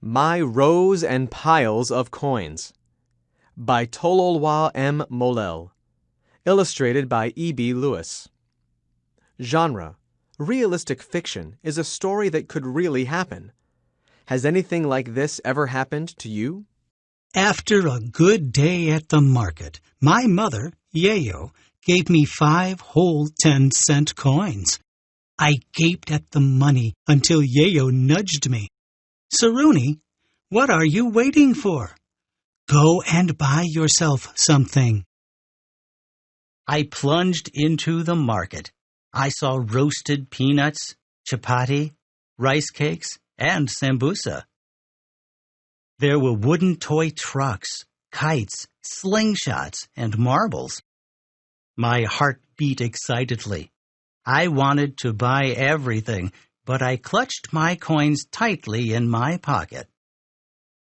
My Rows and Piles of Coins by Tololwa M. Molel. Illustrated by E.B. Lewis. Genre: realistic fiction is a story that could really happen. Has anything like this ever happened to you? After a good day at the market, my mother, Yayo, gave me 5 whole 10-cent coins. I gaped at the money until Yayo nudged me. "Saruni, what are you waiting for? Go and buy yourself something." I plunged into the market. I saw roasted peanuts, chapati, rice cakes, and sambusa. There were wooden toy trucks, kites, slingshots, and marbles. My heart beat excitedly. I wanted to buy everything, but I clutched my coins tightly in my pocket.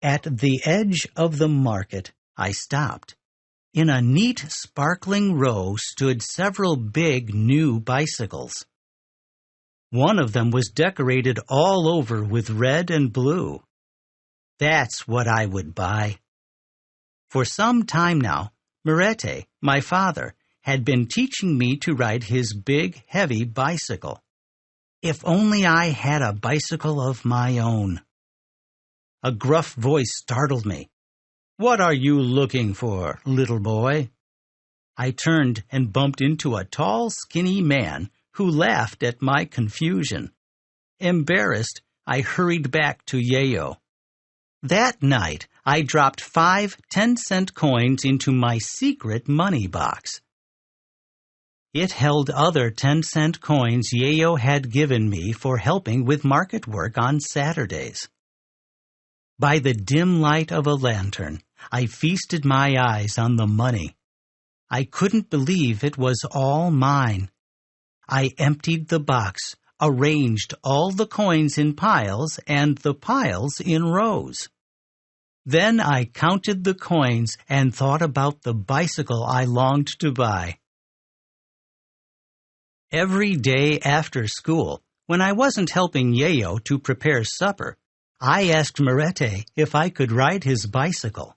At the edge of the market, I stopped. In a neat, sparkling row stood several big new bicycles. One of them was decorated all over with red and blue. That's what I would buy. For some time now, Murete, my father, had been teaching me to ride his big, heavy bicycle. If only I had a bicycle of my own. A gruff voice startled me. "What are you looking for, little boy?" I turned and bumped into a tall, skinny man who laughed at my confusion. Embarrassed, I hurried back to Yayo. That night, I dropped 5 10-cent coins into my secret money box. It held other 10-cent coins Yayo had given me for helping with market work on Saturdays. By the dim light of a lantern, I feasted my eyes on the money. I couldn't believe it was all mine. I emptied the box, arranged all the coins in piles and the piles in rows. Then I counted the coins and thought about the bicycle I longed to buy. Every day after school, when I wasn't helping Yayo to prepare supper, I asked Murete if I could ride his bicycle.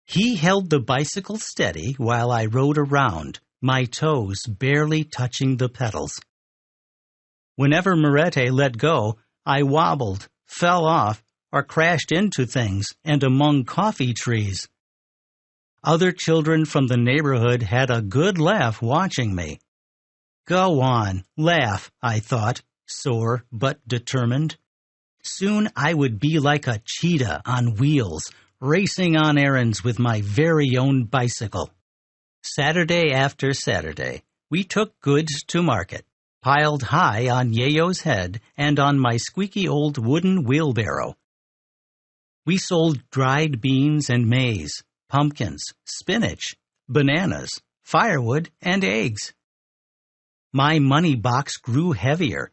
He held the bicycle steady while I rode around, my toes barely touching the pedals. Whenever Murete let go, I wobbled, fell off, or crashed into things and among coffee trees. Other children from the neighborhood had a good laugh watching me. Go on, laugh, I thought, sore but determined. Soon I would be like a cheetah on wheels, racing on errands with my very own bicycle. Saturday after Saturday, we took goods to market, piled high on Yayo's head and on my squeaky old wooden wheelbarrow. We sold dried beans and maize, pumpkins, spinach, bananas, firewood, and eggs. My money box grew heavier.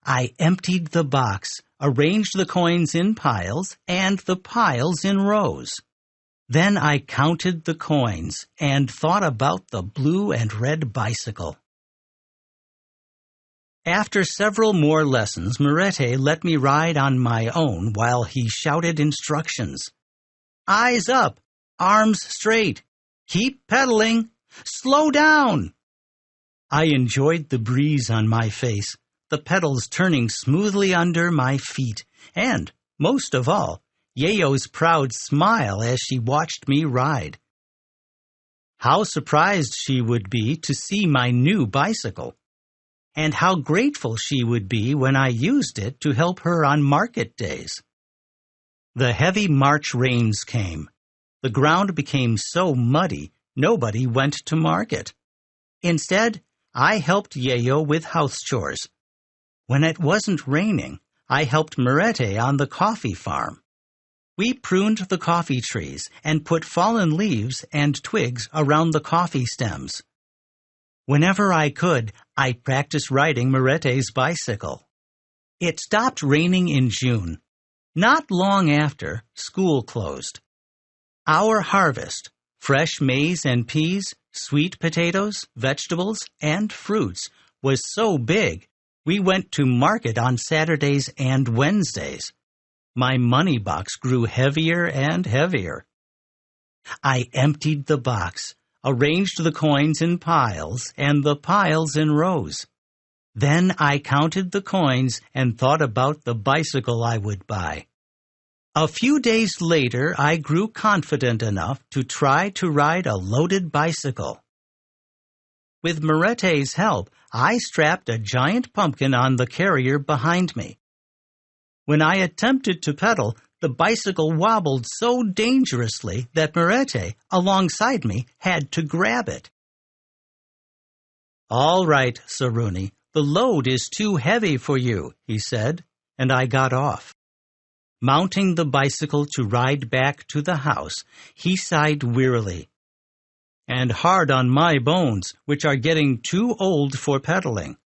I emptied the box, arranged the coins in piles and the piles in rows. Then I counted the coins and thought about the blue and red bicycle. After several more lessons, Murete let me ride on my own while he shouted instructions. "Eyes up! Arms straight! Keep pedaling! Slow down!" I enjoyed the breeze on my face, the pedals turning smoothly under my feet, and, most of all, Yayo's proud smile as she watched me ride. How surprised she would be to see my new bicycle, and how grateful she would be when I used it to help her on market days. The heavy March rains came. The ground became so muddy, nobody went to market. Instead, I helped Yayo with house chores. When it wasn't raining, I helped Murete on the coffee farm. We pruned the coffee trees and put fallen leaves and twigs around the coffee stems. Whenever I could, I practiced riding Murete's bicycle. It stopped raining in June. Not long after, school closed. Our harvest, fresh maize and peas, sweet potatoes, vegetables, and fruits, was so big, we went to market on Saturdays and Wednesdays. My money box grew heavier and heavier. I emptied the box, arranged the coins in piles and the piles in rows. Then I counted the coins and thought about the bicycle I would buy. A few days later, I grew confident enough to try to ride a loaded bicycle. With Morette's help, I strapped a giant pumpkin on the carrier behind me. When I attempted to pedal, the bicycle wobbled so dangerously that Morette, alongside me, had to grab it. "All right, Saruni, the load is too heavy for you," he said, and I got off. Mounting the bicycle to ride back to the house, he sighed wearily. "And hard on my bones, which are getting too old for pedaling."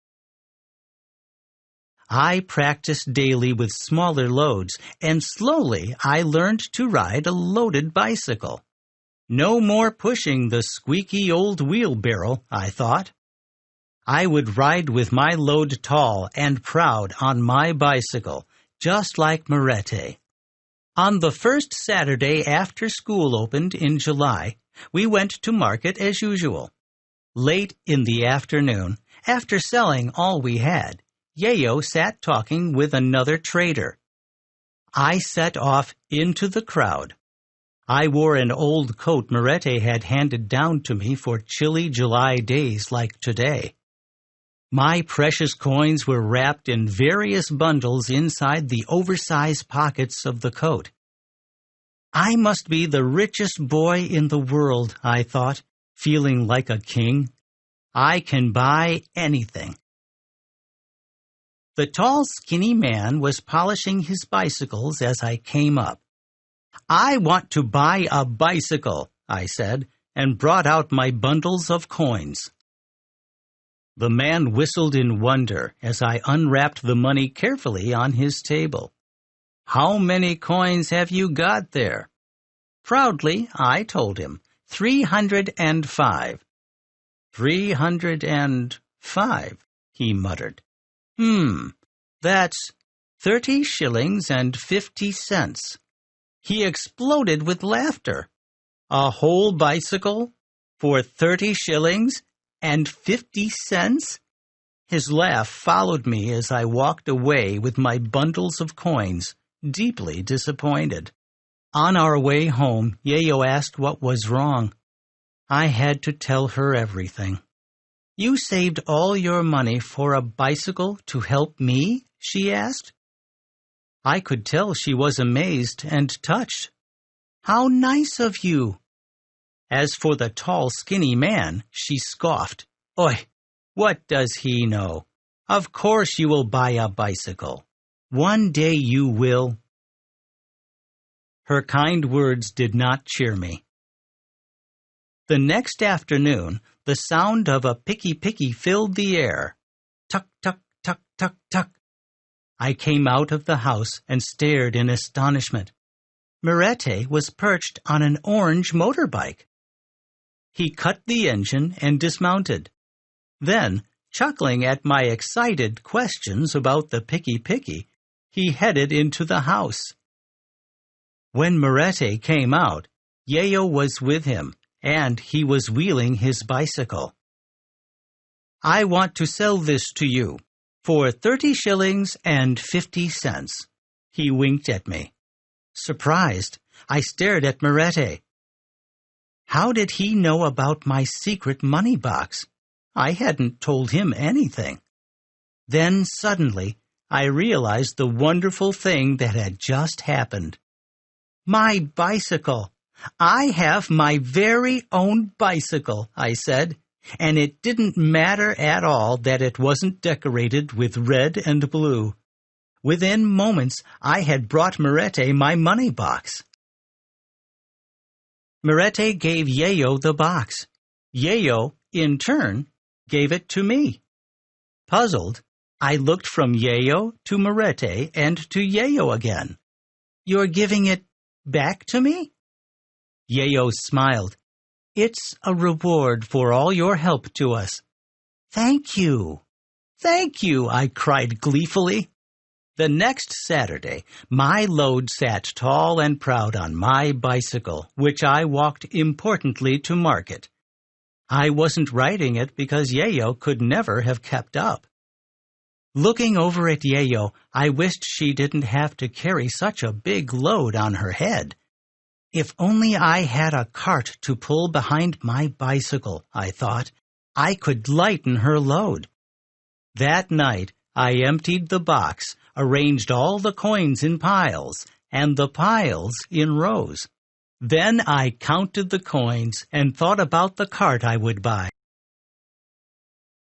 I practiced daily with smaller loads, and slowly I learned to ride a loaded bicycle. No more pushing the squeaky old wheelbarrow, I thought. I would ride with my load tall and proud on my bicycle, just like Morette. On the first Saturday after school opened in July, we went to market as usual. Late in the afternoon, after selling all we had, Yayo sat talking with another trader. I set off into the crowd. I wore an old coat Morette had handed down to me for chilly July days like today. My precious coins were wrapped in various bundles inside the oversized pockets of the coat. I must be the richest boy in the world, I thought, feeling like a king. I can buy anything. The tall, skinny man was polishing his bicycles as I came up. "I want to buy a bicycle," I said, and brought out my bundles of coins. The man whistled in wonder as I unwrapped the money carefully on his table. "How many coins have you got there?" Proudly, I told him, 305. 305, he muttered. That's 30 shillings and 50 cents. He exploded with laughter. A whole bicycle for 30 shillings and 50 cents? His laugh followed me as I walked away with my bundles of coins, deeply disappointed. On our way home, Yayo asked what was wrong. I had to tell her everything. "You saved all your money for a bicycle to help me?" she asked. I could tell she was amazed and touched. "How nice of you!" As for the tall, skinny man, she scoffed. "Oi, what does he know? Of course you will buy a bicycle. One day you will." Her kind words did not cheer me. The next afternoon, the sound of a picky filled the air. Tuck, tuck, tuck, tuck, tuck. I came out of the house and stared in astonishment. Morette was perched on an orange motorbike. He cut the engine and dismounted. Then, chuckling at my excited questions about the picky, he headed into the house. When Morette came out, Yayo was with him, and he was wheeling his bicycle. "I want to sell this to you for 30 shillings and 50 cents. He winked at me. Surprised, I stared at Morette. How did he know about my secret money box? I hadn't told him anything. Then suddenly, I realized the wonderful thing that had just happened. My bicycle! "I have my very own bicycle," I said, and it didn't matter at all that it wasn't decorated with red and blue. Within moments, I had brought Morette my money box. Morette gave Yayo the box. Yayo, in turn, gave it to me. Puzzled, I looked from Yayo to Morette and to Yayo again. "You're giving it back to me?" Yayo smiled. "It's a reward for all your help to us." "Thank you. Thank you," I cried gleefully. The next Saturday, my load sat tall and proud on my bicycle, which I walked importantly to market. I wasn't riding it because Yayo could never have kept up. Looking over at Yayo, I wished she didn't have to carry such a big load on her head. If only I had a cart to pull behind my bicycle, I thought, I could lighten her load. That night, I emptied the box, arranged all the coins in piles, and the piles in rows. Then I counted the coins and thought about the cart I would buy.